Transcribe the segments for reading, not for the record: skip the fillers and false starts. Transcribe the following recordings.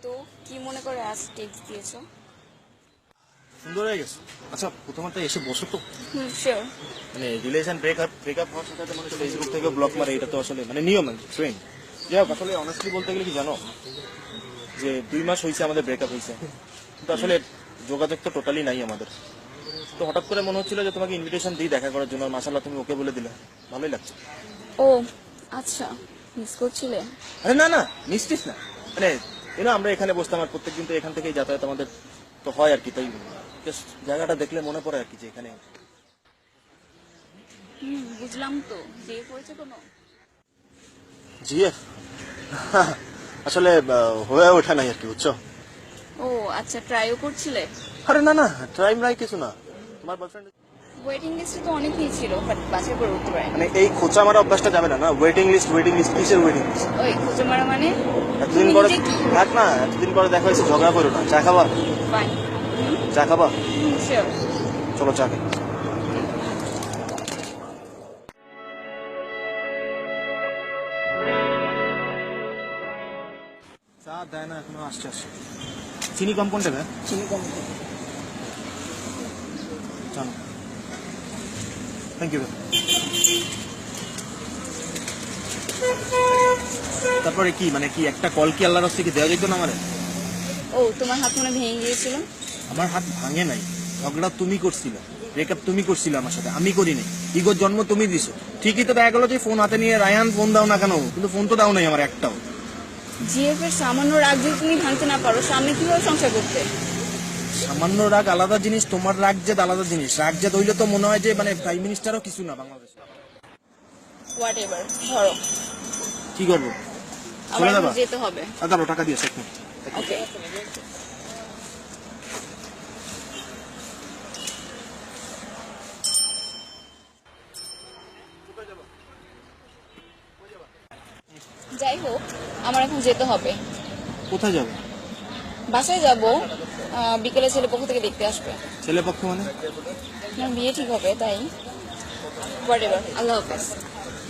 তো কি মনে করে আজ টেক্সট দিয়েছো? সুন্দর হয়ে গেছে। আচ্ছা প্রথমত এসে বসো তো। শিওর। মানে রিলেশন ব্রেকআপ হওয়ার সাথে সাথে মানুষ ফেসবুক থেকে ব্লক মারে, এটা তো আসলে মানে নিয়ম ট্রেন। যাই হোক, আসলে অনেস্টলি বলতে গেলে কি জানো, যে 2 মাস হয়েছে আমাদের ব্রেকআপ হয়েছে, কিন্তু আসলে যোগাযোগ তো টোটালি নাই আমাদের। তো হঠাৎ করে মনে হচ্ছিল যে তোমাকে ইনভিটেশন দিই দেখা করার জন্য, আর মাশাআল্লাহ তুমি ওকে বলে দিলে, ভালোই লাগছে। ও আচ্ছা, মিস করছিলে? আরে না না, মিস্টিস না, মানে আমরা এখানে বসতাম আর প্রত্যেকদিন তো এখান থেকেই যাতায়াত আমাদের তো হয় আর কি, তাই জাস্ট জায়গাটা দেখলে মনে পড়ে আর কি যে এখানে। বুঝলাম। তো বিয়ে করেছে কোনো? জিএফ আসলে হয়ে ওঠে নাই আর কি, বুঝছো। ও আচ্ছা, ট্রাইও করছিলে? আরে না না, টাইম নাই কিছু না। তোমার বয়ফ্রেন্ড ওয়েটিং লিস্টে তো অনেকেই ছিল, বাট বাছাই করে উঠতে পারেনি। মানে এই খোঁচা মারা অভ্যাসটা যাবে না। না ওয়েটিং লিস্ট কিসের ওয়েটিং লিস্ট? ওই খুঁজে মারা মানে? এতদিন পরে থাক না, এতদিন পরে দেখা হয়েছে, ঝগড়া করো না। চা খাবা? ফাইন। চা খাবা? শিওর। চলো চা খাই। চা দেয় না এখনো, আসছে। চিনি কম কোনটা দেয়? চিনি কম। চলো, থ্যাংক ইউ। তারপরে কি মানে কি একটা কল কি আল্লাহর রাস্তায় কি দেওয়া যেত না আমারে? ও তোমার হাত মনে ভেঙে গিয়েছিল? আমার হাত ভাঙে নাই, ঝগড়া তুমি করছিলে, ব্রেকআপ তুমি করছিলে আমার সাথে, আমি করি নাই। ইগোর জন্ম তুমি দিছো। ঠিকই তো দেখা গেলো যে ফোন হাতে নিয়ে রায়ান ফোন দাও না কেন, কিন্তু ফোন তো দাও নাই আমার একটাও। জিএফ এর সামান্য রাগ যদি তুমি ভাঙতে না পারো, সামনে কিভাবে সংসার করতে? সামান্য রাগ আলাদা জিনিস, তোমার রাগ জেদ আলাদা জিনিস। রাগ জেদ হইলে তো মনে হয় যে মানে প্রাইম মিনিস্টারও কিছু না বাংলাদেশে। হোয়াট এভার, ধরো। কি করবো? আমার চলে যাবা? এখন যেতে হবে। দাঁড়ো, টাকা দিয়েছে একটু। ওকে। যাই হোক, আমার এখন যেতে হবে। কোথায় যাবে? বাসায় যাব। বিকেলে ছেলে পক্ষ থেকে দেখতে আসবে। ছেলে পক্ষ মানে? আমার বিয়ে ঠিক হবে, তাই হোয়াট এভার। আল্লাহ হাফেজ,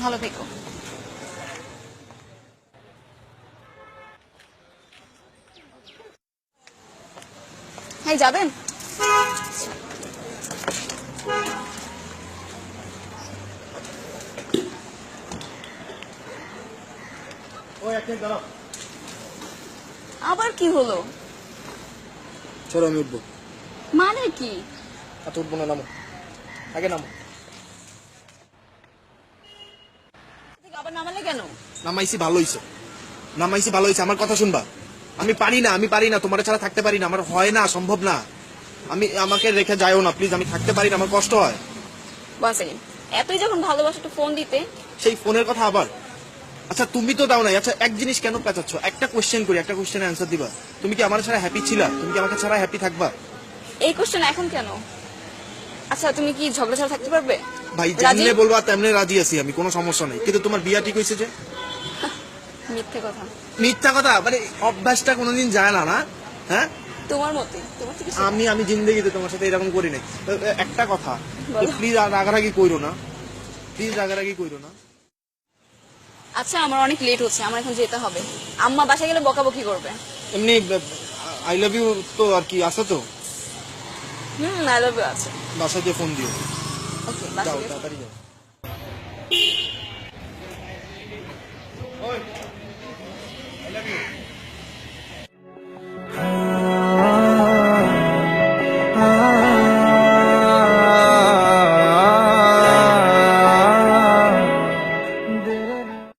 ভালো থেকো। হ্যাঁ, যাবেন? ওই এক মিনিট দাঁড়াও। আবার কি হলো? চলো আমি উঠবো। মানে কি? আচ্ছা উঠবো না, নামো আগে, নামো। আবার নামালে কেন? নামাইছি ভালো হইছে, আমার কথা শুনবা। আমি পারি না তোমার ছাড়া থাকতে পারি না, আমার হয় না, সম্ভব না। আমাকে রেখে যাইও না প্লিজ, আমি থাকতে পারি না, আমার কষ্ট হয়। ওয়ান সেকেন্ড, এতই যখন ভালোবাসা তো ফোন দিতে। সেই ফোনের কথা আবার? আচ্ছা তুমি তো দাও নাই। আচ্ছা এক জিনিস কেন পেঁচাচ্ছ? একটা কোশ্চেন করি, একটা কোশ্চেনের অ্যান্সার দিবা। তুমি কি আমার ছাড়া হ্যাপি ছিলা? তুমি কি আমাকে ছাড়া হ্যাপি থাকবা? এই কোশ্চেন এখন কেন? আচ্ছা, তুমি কি ঝগড়া ছাড়া থাকতে পারবে? ভাই রাজি? যেমনে বলবা তেমনি রাজি আছি আমি, কোনো সমস্যা নেই। কিন্তু তোমার বিয়া ঠিক হয়েছে যে? মিথ্যে কথা। মিথ্যা কথা? মানে অভ্যাসটা কোনোদিন যায় না, না? হ্যাঁ, তোমার মতে, তোমার থেকে আমি জিন্দগিতে তোমার সাথে এরকম করি নাই। একটা কথা, বলো। প্লিজ রাগারাগি কইরো না, প্লিজ রাগারাগি কইরো না। আচ্ছা, আমার অনেক লেট হচ্ছে, আমার এখন যেতে হবে। আম্মা বাসায় গেলে বকাবকি করবে। এমনি আই লাভ ইউ তো আর কি আছে তো, আই লাভ ইউ আছে। বাসায় দিয়ে ফোন দিও। ওকে, যাও বাসায় গেলে। তাড়াতাড়ি যাও। I love you.